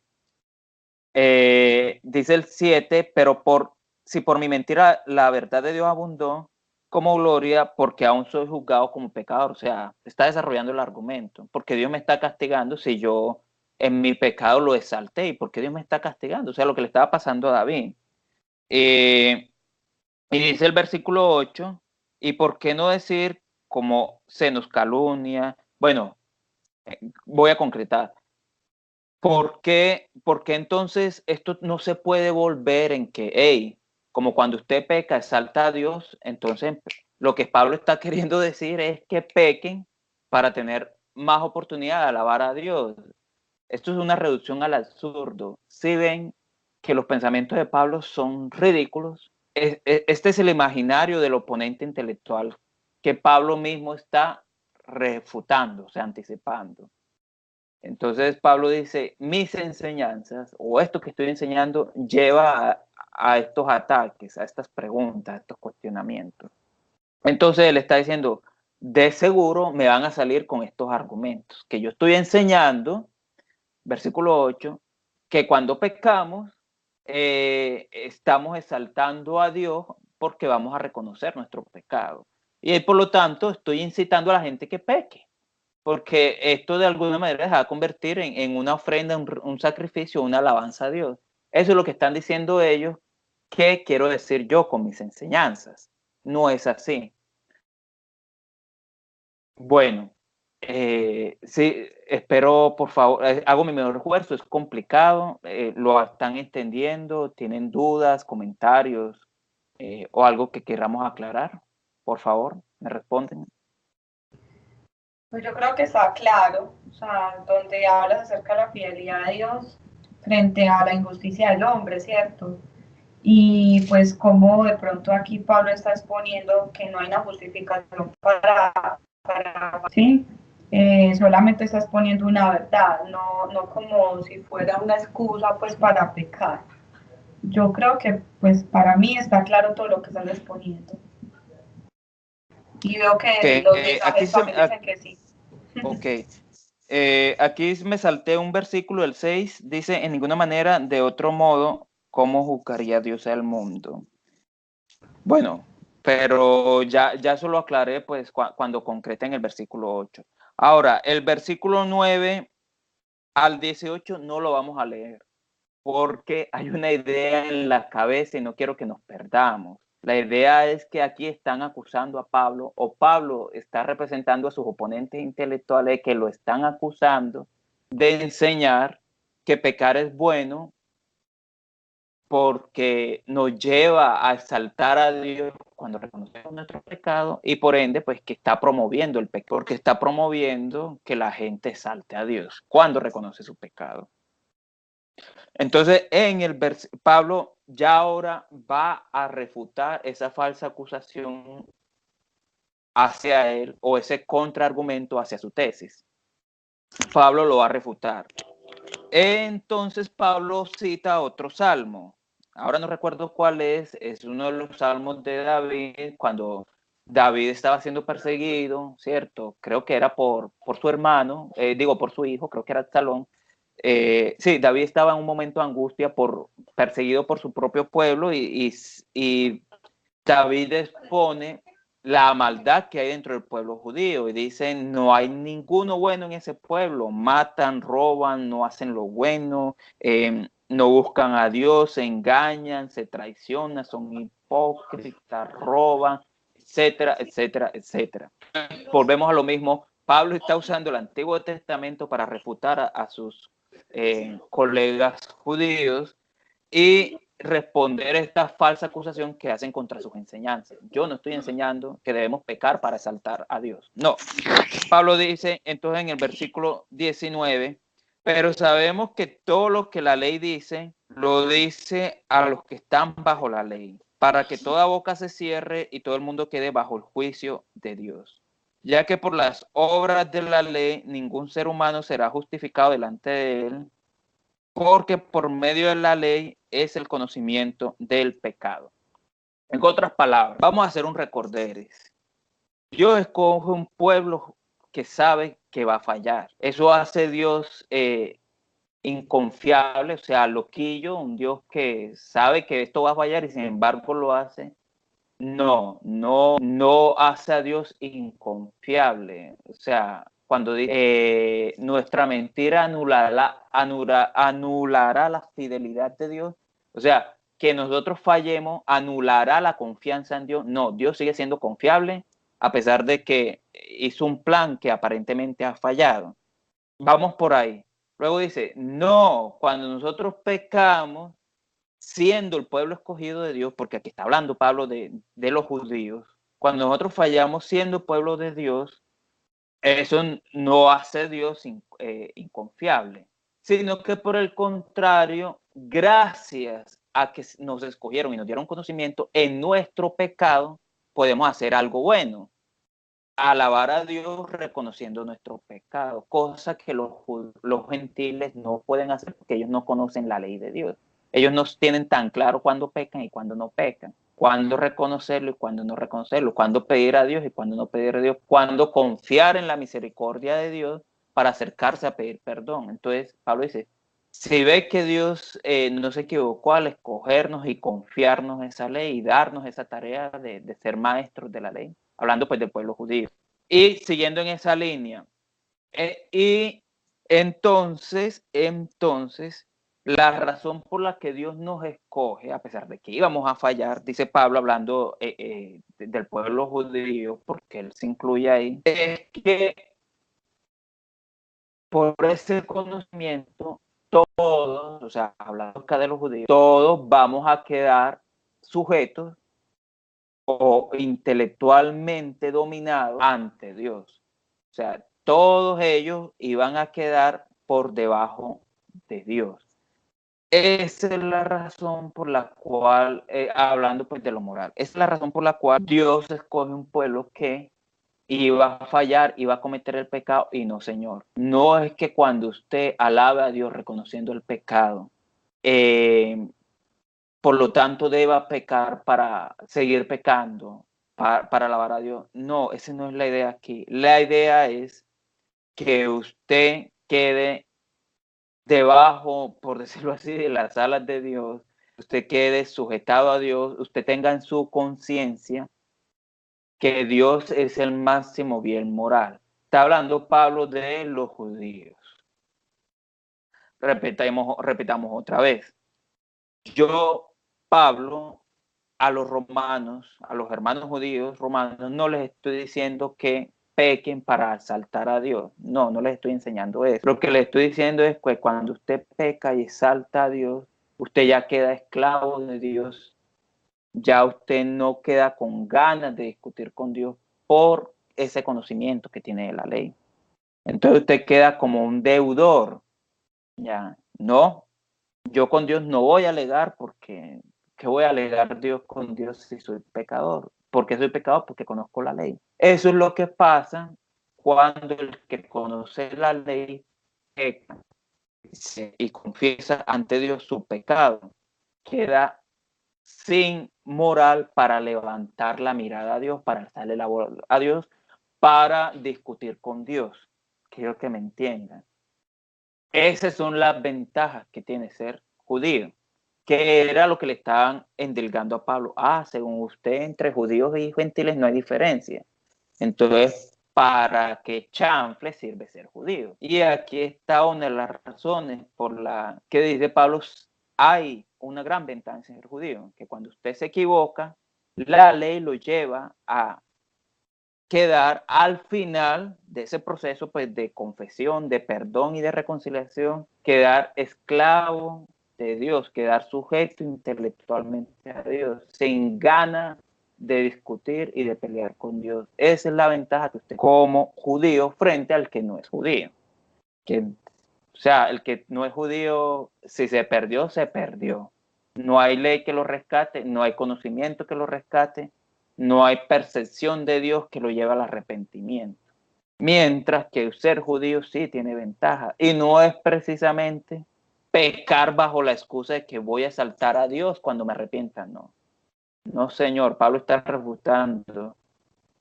Dice el 7, pero si por mi mentira la verdad de Dios abundó, como gloria, porque aún soy juzgado como pecador. O sea, está desarrollando el argumento. Porque Dios me está castigando si yo en mi pecado lo exalté. ¿Y por qué Dios me está castigando? O sea, lo que le estaba pasando a David. Y dice el versículo 8, ¿y por qué no decir como se nos calumnia? Bueno, voy a concretar. ¿Por qué entonces esto no se puede volver en que, hey, como cuando usted peca, exalta a Dios? Entonces, lo que Pablo está queriendo decir es que pequen para tener más oportunidad de alabar a Dios. Esto es una reducción al absurdo. Si ven que los pensamientos de Pablo son ridículos, este es el imaginario del oponente intelectual que Pablo mismo está refutando, o sea, anticipando. Entonces Pablo dice, mis enseñanzas o esto que estoy enseñando lleva a estos ataques, a estas preguntas, a estos cuestionamientos. Entonces él está diciendo, de seguro me van a salir con estos argumentos, que yo estoy enseñando, versículo 8, que cuando pecamos, estamos exaltando a Dios porque vamos a reconocer nuestro pecado. Y por lo tanto, estoy incitando a la gente que peque, porque esto de alguna manera se va a convertir en una ofrenda, un sacrificio, una alabanza a Dios. Eso es lo que están diciendo ellos, que quiero decir yo con mis enseñanzas. No es así. Bueno, sí, espero, por favor, hago mi mejor esfuerzo, es complicado, lo están entendiendo, tienen dudas, comentarios o algo que queramos aclarar. Por favor, me responden. Pues yo creo que está claro, o sea, donde hablas acerca de la fidelidad a Dios frente a la injusticia del hombre, ¿cierto? Y pues como de pronto aquí Pablo está exponiendo que no hay una justificación para ¿sí? Solamente está exponiendo una verdad, no como si fuera una excusa pues para pecar. Yo creo que pues para mí está claro todo lo que están exponiendo. Y veo que los mensajes también dicen que sí. Ok. Aquí me salté un versículo, el 6, dice, en ninguna manera, de otro modo, ¿cómo juzgaría Dios al mundo? Bueno, pero ya eso lo aclaré pues cuando concrete en el versículo 8. Ahora, el versículo 9 al 18 no lo vamos a leer, porque hay una idea en la cabeza y no quiero que nos perdamos. La idea es que aquí están acusando a Pablo, o Pablo está representando a sus oponentes intelectuales que lo están acusando de enseñar que pecar es bueno porque nos lleva a exaltar a Dios cuando reconocemos nuestro pecado y por ende, pues que está promoviendo el pecado, porque está promoviendo que la gente exalte a Dios cuando reconoce su pecado. Entonces, Pablo ya ahora va a refutar esa falsa acusación hacia él o ese contraargumento hacia su tesis. Pablo lo va a refutar. Entonces Pablo cita otro salmo. Ahora no recuerdo cuál es uno de los salmos de David, cuando David estaba siendo perseguido, ¿cierto? Creo que era por su hermano, por su hijo, creo que era Absalón. Sí, David estaba en un momento de angustia perseguido por su propio pueblo y David expone la maldad que hay dentro del pueblo judío y dicen, no hay ninguno bueno en ese pueblo, matan, roban, no hacen lo bueno, no buscan a Dios, se engañan, se traicionan, son hipócritas, roban, etcétera, etcétera, etcétera. Volvemos a lo mismo, Pablo está usando el Antiguo Testamento para refutar a sus colegas judíos y responder esta falsa acusación que hacen contra sus enseñanzas. Yo no estoy enseñando que debemos pecar para exaltar a Dios. No. Pablo dice entonces en el versículo 19, pero sabemos que todo lo que la ley dice, lo dice a los que están bajo la ley, para que toda boca se cierre y todo el mundo quede bajo el juicio de Dios. Ya que por las obras de la ley ningún ser humano será justificado delante de él, porque por medio de la ley es el conocimiento del pecado. En otras palabras, vamos a hacer un recorderis. Dios escoge un pueblo que sabe que va a fallar. Eso hace Dios inconfiable, o sea, loquillo, un Dios que sabe que esto va a fallar y sin embargo lo hace. No hace a Dios inconfiable. O sea, cuando dice nuestra mentira anulará la fidelidad de Dios, o sea, que nosotros fallemos anulará la confianza en Dios. No, Dios sigue siendo confiable a pesar de que hizo un plan que aparentemente ha fallado. Vamos por ahí. Luego dice, no, cuando nosotros pecamos, siendo el pueblo escogido de Dios, porque aquí está hablando Pablo de los judíos, cuando nosotros fallamos siendo pueblo de Dios, eso no hace Dios inconfiable, sino que por el contrario, gracias a que nos escogieron y nos dieron conocimiento en nuestro pecado, podemos hacer algo bueno, alabar a Dios reconociendo nuestro pecado, cosa que los gentiles no pueden hacer porque ellos no conocen la ley de Dios. Ellos no tienen tan claro cuándo pecan y cuándo no pecan. cuándo reconocerlo y cuándo no reconocerlo, cuándo pedir a Dios y cuándo no pedir a Dios, cuándo confiar en la misericordia de Dios para acercarse a pedir perdón. Entonces, Pablo dice, si ve que Dios no se equivocó al escogernos y confiarnos esa ley y darnos esa tarea de ser maestros de la ley, hablando pues del pueblo judío. Y siguiendo en esa línea, y entonces, la razón por la que Dios nos escoge, a pesar de que íbamos a fallar, dice Pablo hablando del pueblo judío, porque él se incluye ahí, es que por ese conocimiento, todos, o sea, hablando acá de los judíos, todos vamos a quedar sujetos o intelectualmente dominados ante Dios. O sea, todos ellos iban a quedar por debajo de Dios. Esa es la razón por la cual, hablando pues de lo moral, esa es la razón por la cual Dios escoge un pueblo que iba a fallar, iba a cometer el pecado y no, Señor. No es que cuando usted alabe a Dios reconociendo el pecado, por lo tanto deba pecar para seguir pecando, para alabar a Dios. No, esa no es la idea aquí. La idea es que usted quede debajo, por decirlo así, de las alas de Dios, usted quede sujetado a Dios, usted tenga en su conciencia que Dios es el máximo bien moral. Está hablando Pablo de los judíos. Repitamos otra vez. Yo, Pablo, a los romanos, a los hermanos judíos romanos, no les estoy diciendo que pequen para exaltar a Dios. No, no les estoy enseñando eso. Lo que les estoy diciendo es que cuando usted peca y exalta a Dios, usted ya queda esclavo de Dios. Ya usted no queda con ganas de discutir con Dios por ese conocimiento que tiene de la ley. Entonces usted queda como un deudor. Ya, no, yo con Dios no voy a alegar porque, ¿qué voy a alegar Dios con Dios si soy pecador? ¿Por qué soy pecador? Porque conozco la ley. Eso es lo que pasa cuando el que conoce la ley peca y confiesa ante Dios su pecado. Queda sin moral para levantar la mirada a Dios, para alzarle la voz a Dios, para discutir con Dios. Quiero que me entiendan. Esas son las ventajas que tiene ser judío, que era lo que le estaban endilgando a Pablo. Según usted, entre judíos y gentiles no hay diferencia. Entonces, ¿para qué chanfle sirve ser judío? Y aquí está una de las razones por la que dice Pablo, hay una gran ventaja en ser judío, que cuando usted se equivoca, la ley lo lleva a quedar al final de ese proceso pues, de confesión, de perdón y de reconciliación, quedar esclavo de Dios, quedar sujeto intelectualmente a Dios, sin ganas de discutir y de pelear con Dios. Esa es la ventaja que usted como judío frente al que no es judío. O sea, el que no es judío, si se perdió, se perdió. No hay ley que lo rescate, no hay conocimiento que lo rescate, no hay percepción de Dios que lo lleve al arrepentimiento. Mientras que ser judío sí tiene ventaja. Y no es precisamente pecar bajo la excusa de que voy a exaltar a Dios cuando me arrepienta, no. No, Señor, Pablo está refutando.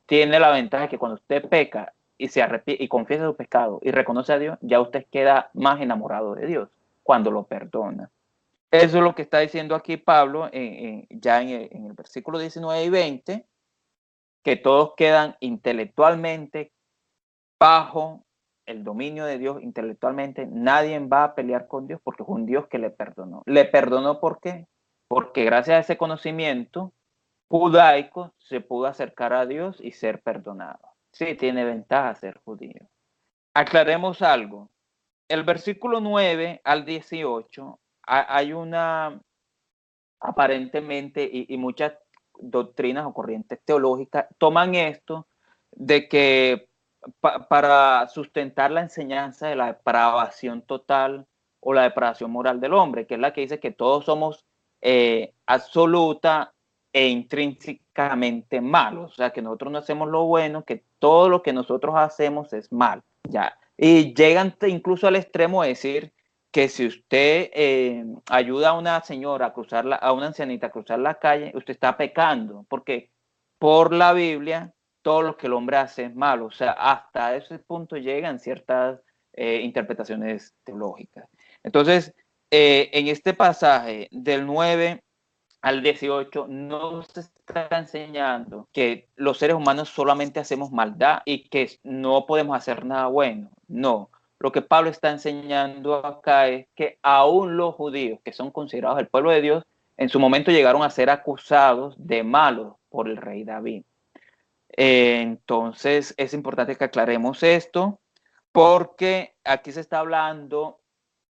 Tiene la ventaja de que cuando usted peca y se arrepiente y confiesa su pecado y reconoce a Dios, ya usted queda más enamorado de Dios cuando lo perdona. Eso es lo que está diciendo aquí Pablo ya en el versículo 19 y 20, que todos quedan intelectualmente bajo el dominio de Dios intelectualmente. Nadie va a pelear con Dios porque es un Dios que le perdonó. ¿Le perdonó por qué? Porque gracias a ese conocimiento judaico se pudo acercar a Dios y ser perdonado. Sí, tiene ventaja ser judío. Aclaremos algo. El versículo 9 al 18 hay una aparentemente y muchas doctrinas o corrientes teológicas toman esto de que para sustentar la enseñanza de la depravación total o la depravación moral del hombre, que es la que dice que todos somos absoluta e intrínsecamente malos, o sea, que nosotros no hacemos lo bueno, que todo lo que nosotros hacemos es mal, ya. Y llegan incluso al extremo de decir que si usted ayuda a una señora a cruzar a una ancianita a cruzar la calle, usted está pecando, porque por la Biblia todo lo que el hombre hace es malo. O sea, hasta ese punto llegan ciertas interpretaciones teológicas. Entonces, en este pasaje del 9 al 18 no se está enseñando que los seres humanos solamente hacemos maldad y que no podemos hacer nada bueno. No. Lo que Pablo está enseñando acá es que aún los judíos, que son considerados el pueblo de Dios, en su momento llegaron a ser acusados de malos por el rey David. Entonces es importante que aclaremos esto, porque aquí se está hablando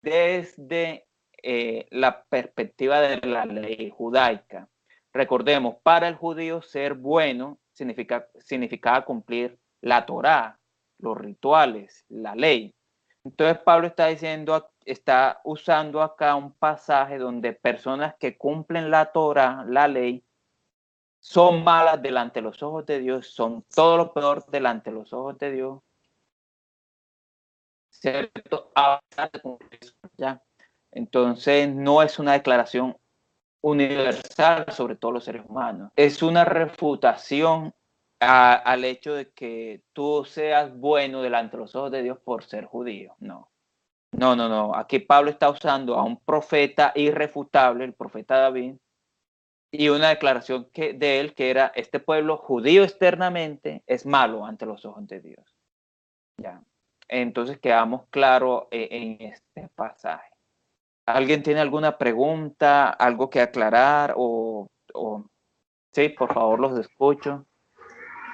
desde la perspectiva de la ley judaica. Recordemos, para el judío ser bueno significaba cumplir la Torá, los rituales, la ley. Entonces Pablo está usando acá un pasaje donde personas que cumplen la Torá, la ley, son malas delante de los ojos de Dios, son todo lo peor delante de los ojos de Dios, ¿cierto? Ya. Entonces no es una declaración universal sobre todos los seres humanos, es una refutación al hecho de que tú seas bueno delante de los ojos de Dios por ser judío. No. No, no, no. Aquí Pablo está usando a un profeta irrefutable, el profeta David, y una declaración de él que era: este pueblo judío externamente es malo ante los ojos de Dios. Ya. Entonces quedamos claros en este pasaje. ¿Alguien tiene alguna pregunta, algo que aclarar sí, por favor, los escucho?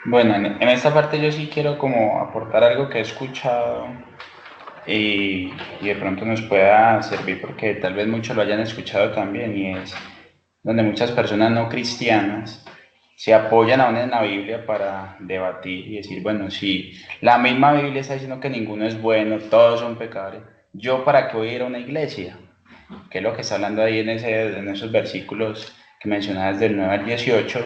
Bueno, en esta parte yo sí quiero como aportar algo que he escuchado y de pronto nos pueda servir porque tal vez muchos lo hayan escuchado también, y es donde muchas personas no cristianas se apoyan aún en la Biblia para debatir y decir, bueno, si la misma Biblia está diciendo que ninguno es bueno, todos son pecadores, ¿yo para qué voy a ir a una iglesia? Que es lo que está hablando ahí en esos versículos que mencionabas del 9 al 18,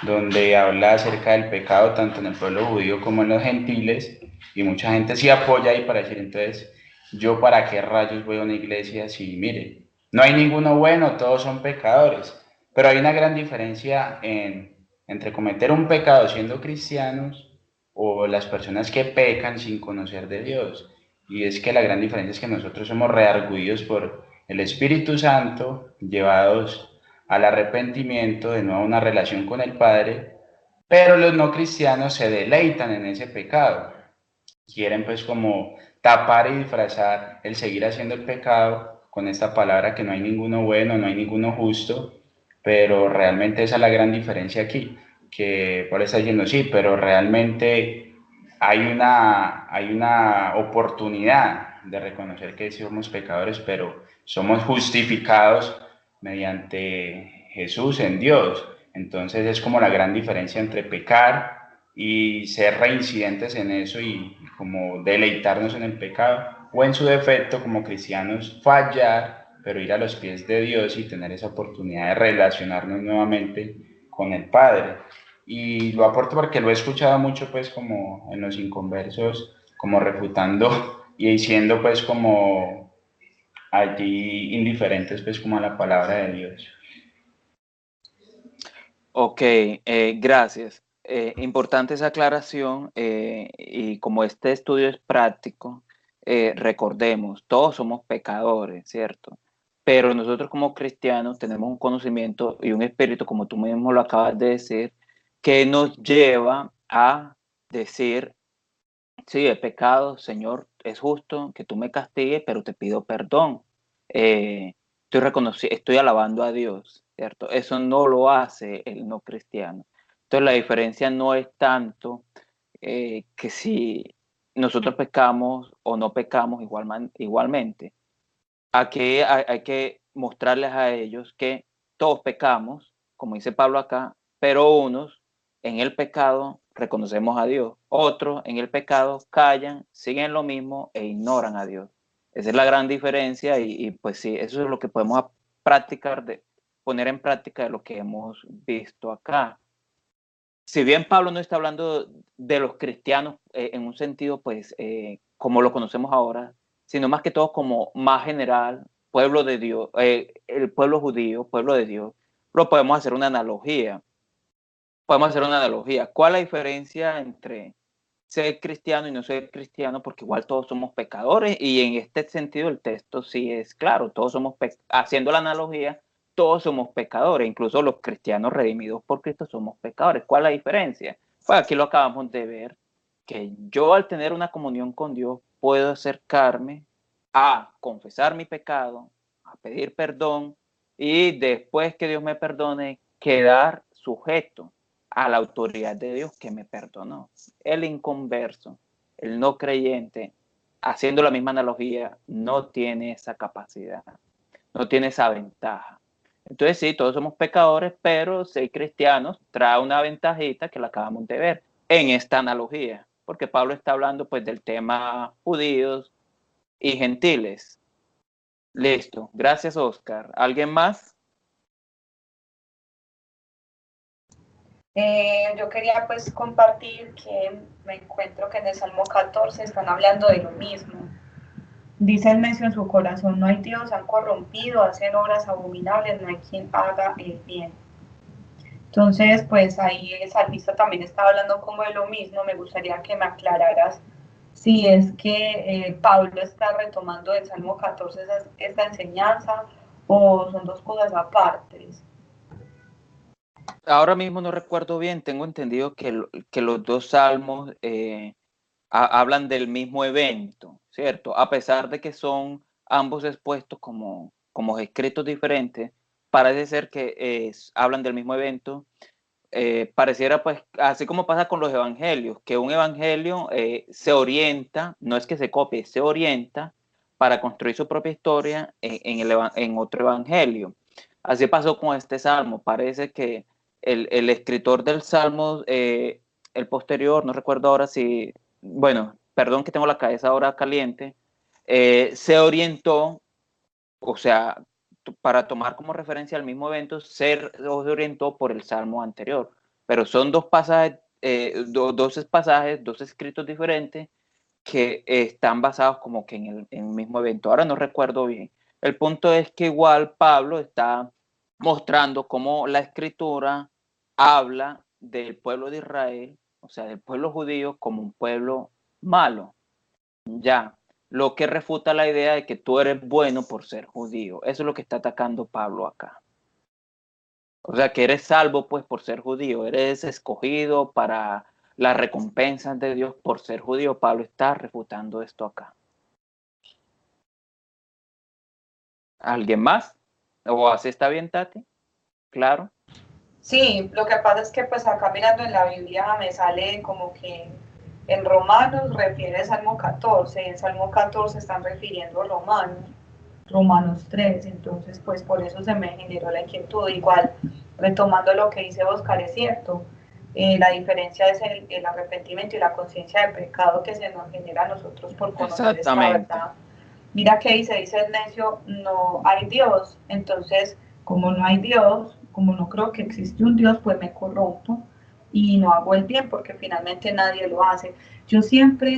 donde habla acerca del pecado tanto en el pueblo judío como en los gentiles, y mucha gente sí apoya ahí para decir, entonces, ¿yo para qué rayos voy a una iglesia si, mire, no hay ninguno bueno, todos son pecadores? Pero hay una gran diferencia entre cometer un pecado siendo cristianos o las personas que pecan sin conocer de Dios. Y es que la gran diferencia es que nosotros somos redarguidos por el Espíritu Santo, llevados al arrepentimiento, de nuevo a una relación con el Padre, pero los no cristianos se deleitan en ese pecado. Quieren pues como tapar y disfrazar el seguir haciendo el pecado con esta palabra que no hay ninguno bueno, no hay ninguno justo, pero realmente esa es la gran diferencia aquí, que Pablo está diciendo sí, pero realmente hay una oportunidad de reconocer que somos pecadores, pero somos justificados mediante Jesús en Dios. Entonces es como la gran diferencia entre pecar y ser reincidentes en eso y como deleitarnos en el pecado, o en su defecto como cristianos fallar, pero ir a los pies de Dios y tener esa oportunidad de relacionarnos nuevamente con el Padre. Y lo aporto porque lo he escuchado mucho pues como en los inconversos, como refutando y diciendo pues como allí indiferentes pues como a la palabra de Dios. Ok, gracias. Importante esa aclaración, y como este estudio es práctico, recordemos, todos somos pecadores, ¿cierto? Pero nosotros como cristianos tenemos un conocimiento y un espíritu, como tú mismo lo acabas de decir, que nos lleva a decir: sí, he pecado, Señor, es justo que tú me castigues, pero te pido perdón. Estoy alabando a Dios, ¿cierto? Eso no lo hace el no cristiano. Entonces la diferencia no es tanto que si nosotros pecamos o no pecamos igualmente. Aquí hay que mostrarles a ellos que todos pecamos, como dice Pablo acá, pero unos en el pecado reconocemos a Dios, otros en el pecado callan, siguen lo mismo e ignoran a Dios. Esa es la gran diferencia y pues sí, eso es lo que podemos poner en práctica de lo que hemos visto acá. Si bien Pablo no está hablando de los cristianos en un sentido, pues, como lo conocemos ahora, sino más que todo como más general, pueblo de Dios, el pueblo judío, pueblo de Dios, lo podemos hacer una analogía. Podemos hacer una analogía. ¿Cuál es la diferencia entre ser cristiano y no ser cristiano? Porque igual todos somos pecadores y en este sentido el texto sí es claro, todos somos, haciendo la analogía, todos somos pecadores, incluso los cristianos redimidos por Cristo somos pecadores. ¿Cuál es la diferencia? Pues aquí lo acabamos de ver, que yo al tener una comunión con Dios puedo acercarme a confesar mi pecado, a pedir perdón y después que Dios me perdone, quedar sujeto a la autoridad de Dios que me perdonó. El inconverso, el no creyente, haciendo la misma analogía, no tiene esa capacidad, no tiene esa ventaja. Entonces sí, todos somos pecadores, pero ser cristianos trae una ventajita que la acabamos de ver en esta analogía, porque Pablo está hablando pues del tema judíos y gentiles. Listo, gracias Oscar. ¿Alguien más? Yo quería pues compartir que me encuentro que en el Salmo 14 están hablando de lo mismo. Dice el necio en su corazón, no hay Dios, han corrompido, hacen obras abominables, no hay quien haga el bien. Entonces, pues ahí el salmista también estaba hablando como de lo mismo. Me gustaría que me aclararas si es que Pablo está retomando del Salmo 14 esta enseñanza o son dos cosas aparte. Ahora mismo no recuerdo bien, tengo entendido que los dos salmos hablan del mismo evento, ¿cierto? A pesar de que son ambos expuestos como escritos diferentes, parece ser que hablan del mismo evento. Pareciera pues, así como pasa con los evangelios, que un evangelio se orienta, no es que se copie, se orienta para construir su propia historia en otro evangelio. Así pasó con este salmo, parece que el escritor del salmo, el posterior, no recuerdo ahora si, bueno, perdón que tengo la cabeza ahora caliente, se orientó, o sea, para tomar como referencia al mismo evento, se orientó por el salmo anterior. Pero son dos pasajes, dos pasajes, dos escritos diferentes que están basados como que en el mismo evento. Ahora no recuerdo bien. El punto es que igual Pablo está mostrando cómo la escritura habla del pueblo de Israel, o sea, del pueblo judío como un pueblo malo. Ya, lo que refuta la idea de que tú eres bueno por ser judío. Eso es lo que está atacando Pablo acá. O sea, que eres salvo pues por ser judío, eres escogido para las recompensas de Dios por ser judío. Pablo está refutando esto acá. ¿Alguien más? ¿O así está bien, Tati? Claro. Sí, lo que pasa es que pues acá mirando en la Biblia me sale como que en Romanos refiere al Salmo 14, y en Salmo 14 están refiriendo a Romanos 3, entonces pues por eso se me generó la inquietud. Igual, retomando lo que dice Oscar, es cierto, la diferencia es el arrepentimiento y la conciencia de pecado que se nos genera a nosotros por conocer esta verdad. Mira que dice el necio, no hay Dios, entonces como no hay Dios, como no creo que existe un Dios, pues me corrompo y no hago el bien porque finalmente nadie lo hace. Yo siempre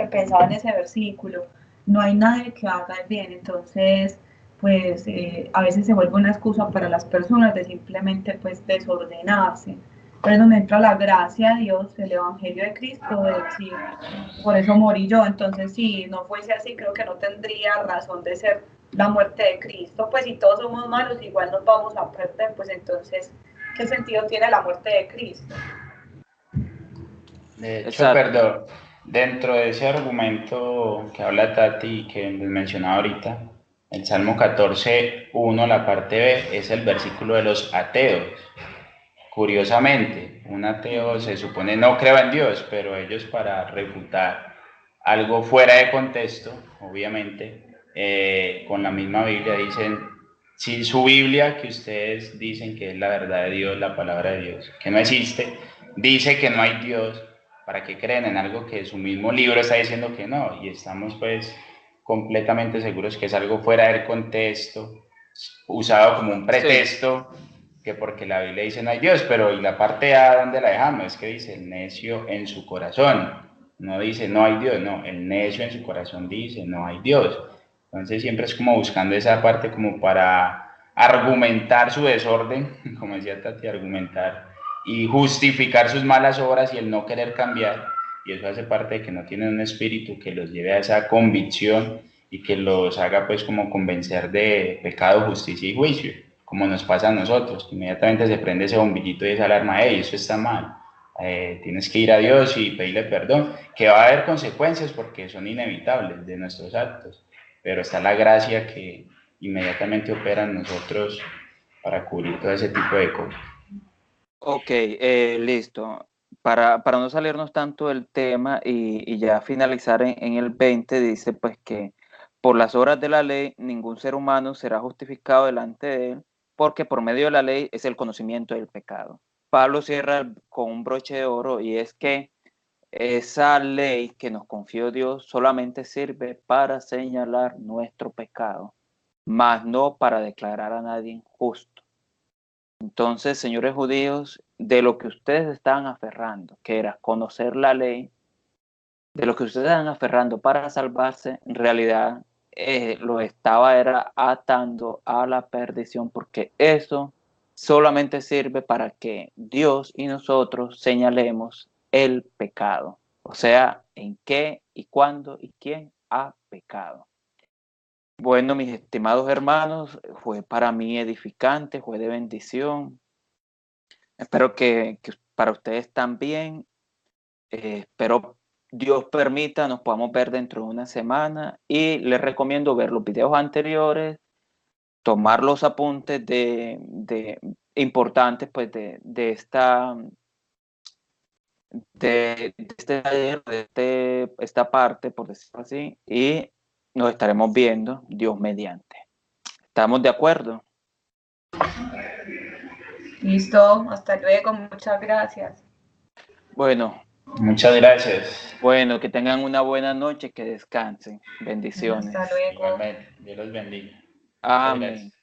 pensaba en ese versículo, no hay nadie que haga el bien, entonces pues a veces se vuelve una excusa para las personas de simplemente pues desordenarse. Pero es donde entra la gracia de Dios, el Evangelio de Cristo, de decir, por eso morí yo. Entonces, si no fuese así, creo que no tendría razón de ser la muerte de Cristo. Pues si todos somos malos, igual nos vamos a perder, pues entonces, ¿qué sentido tiene la muerte de Cristo? De hecho, perdón, dentro de ese argumento que habla Tati y que les mencionaba ahorita, el Salmo 14:1, la parte B, es el versículo de los ateos. Curiosamente, un ateo se supone no cree en Dios, pero ellos para refutar algo fuera de contexto, obviamente, con la misma Biblia dicen, si su Biblia, que ustedes dicen que es la verdad de Dios, la palabra de Dios, que no existe, dice que no hay Dios, ¿para qué creen en algo que su mismo libro está diciendo que no? Y estamos pues completamente seguros que es algo fuera del contexto, usado como un pretexto, sí, que porque la Biblia dice no hay Dios, pero ¿y la parte A dónde la dejamos? Es que dice el necio en su corazón. no dice no hay Dios, no, el necio en su corazón dice no hay Dios. Entonces siempre es como buscando esa parte como para argumentar su desorden, como decía Tati, argumentar y justificar sus malas obras y el no querer cambiar. Y eso hace parte de que no tienen un espíritu que los lleve a esa convicción y que los haga pues como convencer de pecado, justicia y juicio, como nos pasa a nosotros, que inmediatamente se prende ese bombillito y esa alarma, hey, eso está mal, tienes que ir a Dios y pedirle perdón, que va a haber consecuencias porque son inevitables de nuestros actos, pero está la gracia que inmediatamente opera en nosotros para cubrir todo ese tipo de cosas. Ok, listo. Para no salirnos tanto del tema y ya finalizar en el 20, dice pues que por las obras de la ley ningún ser humano será justificado delante de él, porque por medio de la ley es el conocimiento del pecado. Pablo cierra con un broche de oro y es que esa ley que nos confió Dios solamente sirve para señalar nuestro pecado, mas no para declarar a nadie injusto. Entonces, señores judíos, de lo que ustedes estaban aferrando, que era conocer la ley, de lo que ustedes estaban aferrando para salvarse, en realidad lo estaba era atando a la perdición, porque eso solamente sirve para que Dios y nosotros señalemos el pecado, o sea, en qué y cuándo y quién ha pecado. Bueno, mis estimados hermanos, fue para mí edificante, fue de bendición. Espero que para ustedes también. Espero Dios permita, nos podamos ver dentro de una semana y les recomiendo ver los videos anteriores, tomar los apuntes importantes pues de este taller, esta parte, por decirlo así, y nos estaremos viendo, Dios mediante. ¿Estamos de acuerdo? Listo, hasta luego, muchas gracias. Bueno, Muchas gracias. bueno, que tengan una buena noche, que descansen. Bendiciones. Hasta luego. Igualmente, Dios los bendiga. Muchas Amén. gracias.